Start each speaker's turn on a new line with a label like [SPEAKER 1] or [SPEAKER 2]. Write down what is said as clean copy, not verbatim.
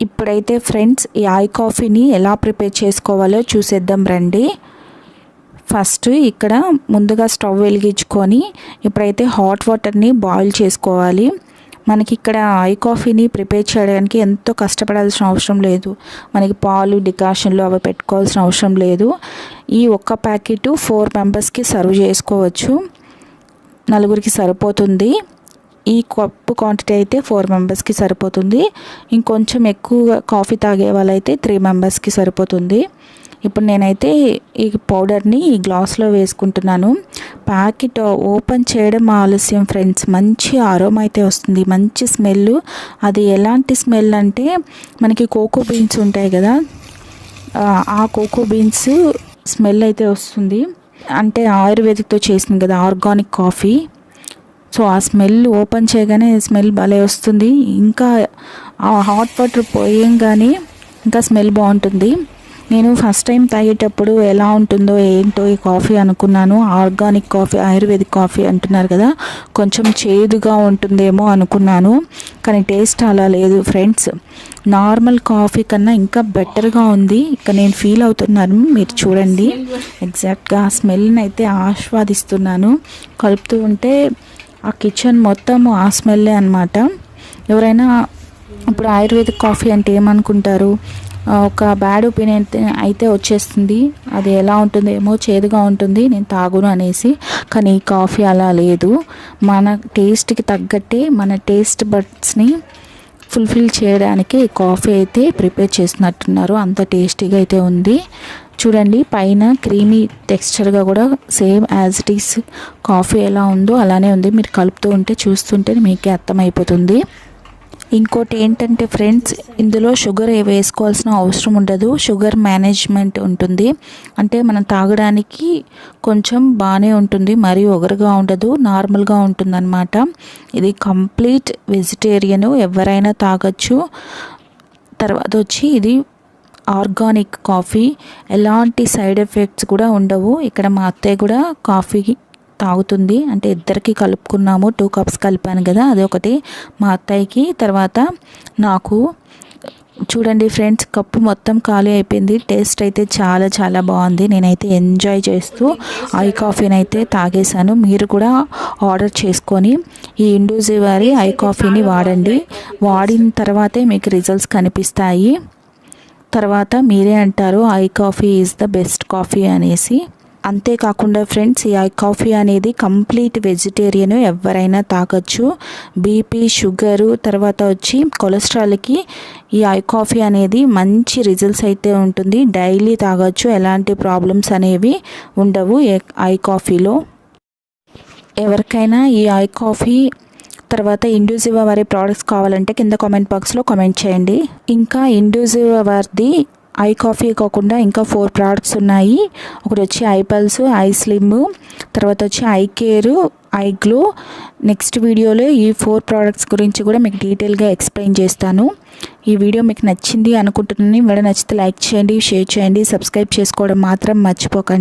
[SPEAKER 1] ఇప్పుడైతే ఫ్రెండ్స్ ఈ ఐ కాఫీని ఎలా ప్రిపేర్ చేసుకోవాలో చూసేద్దాం రండి. ఫస్ట్ ఇక్కడ ముందుగా స్టవ్ వెలిగించుకొని ఇప్పుడైతే హాట్ వాటర్ని బాయిల్ చేసుకోవాలి. మనకి ఇక్కడ ఐ కాఫీని ప్రిపేర్ చేయడానికి ఎంతో కష్టపడాల్సిన అవసరం లేదు. మనకి పాలు డికాషన్లు అవి పెట్టుకోవాల్సిన అవసరం లేదు. ఈ ఒక్క ప్యాకెట్ 4 మెంబర్స్కి సర్వ్ చేసుకోవచ్చు. నలుగురికి సరిపోతుంది. ఈ కప్పు క్వాంటిటీ అయితే 4 మెంబర్స్కి సరిపోతుంది. ఇంకొంచెం ఎక్కువ కాఫీ తాగే వాళ్ళైతే 3 మెంబర్స్కి సరిపోతుంది. ఇప్పుడు నేనైతే ఈ పౌడర్ని ఈ గ్లాస్లో వేసుకుంటున్నాను. ప్యాకెట్ ఓపెన్ చేయడం ఆలస్యం ఫ్రెండ్స్. మంచి అరోమా అయితే వస్తుంది, మంచి స్మెల్. అది ఎలాంటి స్మెల్ అంటే మనకి కోకో బీన్స్ ఉంటాయి కదా, ఆ కోకో బీన్స్ స్మెల్ అయితే వస్తుంది. అంటే ఆయుర్వేదిక్తో చేసింది కదా, ఆర్గానిక్ కాఫీ. సో ఆ స్మెల్ ఓపెన్ చేయగానే స్మెల్ భలే వస్తుంది. ఇంకా ఆ హాట్ వాటర్ పోయంగానే ఇంకా స్మెల్ బాగుంటుంది. నేను ఫస్ట్ టైం తాగేటప్పుడు ఎలా ఉంటుందో ఏంటో ఈ కాఫీ అనుకున్నాను. ఆర్గానిక్ కాఫీ, ఆయుర్వేదిక్ కాఫీ అంటున్నారు కదా, కొంచెం చేదుగా ఉంటుందేమో అనుకున్నాను. కానీ టేస్ట్ అలా లేదు ఫ్రెండ్స్. నార్మల్ కాఫీ కన్నా ఇంకా బెటర్గా ఉంది. ఇక నేను ఫీల్ అవుతున్నాను, మీరు చూడండి. ఎగ్జాక్ట్గా ఆ స్మెల్ని అయితే ఆస్వాదిస్తున్నాను. కలుపుతూ ఉంటే ఆ కిచెన్ మొత్తం ఆ స్మెల్లే అనమాట. ఎవరైనా ఇప్పుడు ఆయుర్వేదిక్ కాఫీ అంటే ఏమనుకుంటారు, ఒక బ్యాడ్ ఒపీనియన్ అయితే వచ్చేస్తుంది. అది ఎలా ఉంటుందేమో, చేదుగా ఉంటుంది, నేను తాగును అనేసి. కానీ ఈ కాఫీ అలా లేదు. మన టేస్ట్కి తగ్గట్టే మన టేస్ట్ బడ్స్ని ఫుల్ఫిల్ చేయడానికి ఈ కాఫీ అయితే ప్రిపేర్ చేసినట్టున్నారు. అంత టేస్టీగా అయితే ఉంది. చూడండి, పైన క్రీమీ టెక్స్చర్గా కూడా same as it is coffee ఎలా ఉందో అలానే ఉంది. మీరు కలుపుతూ ఉంటే చూస్తుంటే మీకే అర్థమైపోతుంది. ఇంకోటి ఏంటంటే ఫ్రెండ్స్, ఇందులో షుగర్ వేసుకోవాల్సిన అవసరం ఉండదు. షుగర్ మేనేజ్మెంట్ ఉంటుంది. అంటే మనం తాగడానికి కొంచెం బాగానే ఉంటుంది, మరీ ఒగరుగా ఉండదు, నార్మల్గా ఉంటుందన్నమాట. ఇది కంప్లీట్ వెజిటేరియన్, ఎవరైనా తాగొచ్చు. తర్వాత వచ్చి ఇది ఆర్గానిక్ కాఫీ, ఎలాంటి సైడ్ ఎఫెక్ట్స్ కూడా ఉండవు. ఇక్కడ మా అత్తయ్య కూడా కాఫీ తాగుతుంది. అంటే ఇద్దరికి కలుపుకున్నాము, 2 కప్స్ కలిపాను కదా, అదొకటి మా అత్తయ్యకి, తర్వాత నాకు. చూడండి ఫ్రెండ్స్, కప్పు మొత్తం ఖాళీ అయిపోయింది. టేస్ట్ అయితే చాలా చాలా బాగుంది. నేనైతే ఎంజాయ్ చేస్తూ ఐ కాఫీని అయితే తాగేశాను. మీరు కూడా ఆర్డర్ చేసుకొని ఈ ఇండూజీ వారి ఐ కాఫీని వాడండి. వాడిన తర్వాతే మీకు రిజల్ట్స్ కనిపిస్తాయి. తర్వాత మీరే అంటారు I coffee is the best coffee అనేసి. అంతేకాకుండా ఫ్రెండ్స్, ఈ ఐ కాఫీ అనేది కంప్లీట్ వెజిటేరియన్, ఎవరైనా తాగొచ్చు. బీపీ, షుగరు, తర్వాత వచ్చి కొలెస్ట్రాల్కి ఈ ఐ కాఫీ అనేది మంచి రిజల్ట్స్ అయితే ఉంటుంది. డైలీ తాగొచ్చు, ఎలాంటి ప్రాబ్లమ్స్ అనేవి ఉండవు ఐ కాఫీలో. ఎవరికైనా ఈ ఐ కాఫీ తర్వాత ఇండూజివా వారి ప్రోడక్ట్స్ కావాలంటే కింద కామెంట్ బాక్స్లో కామెంట్ చేయండి. ఇంకా ఇండూజివా వారిది ఐ కాఫీ కాకుండా ఇంకా 4 ప్రోడక్ట్స్ ఉన్నాయి. ఒకటి వచ్చి ఐ పల్స్, ఐ స్లిమ్, తర్వాత వచ్చి I care, I glow. Next వీడియోలో ఈ 4 ప్రోడక్ట్స్ గురించి కూడా మీకు డీటెయిల్గా ఎక్స్ప్లెయిన్ చేస్తాను. ఈ వీడియో మీకు నచ్చింది అనుకుంటున్నాను. వీడియో నచ్చితే లైక్ చేయండి, షేర్ చేయండి, సబ్స్క్రైబ్ చేసుకోవడం మాత్రం మర్చిపోకండి.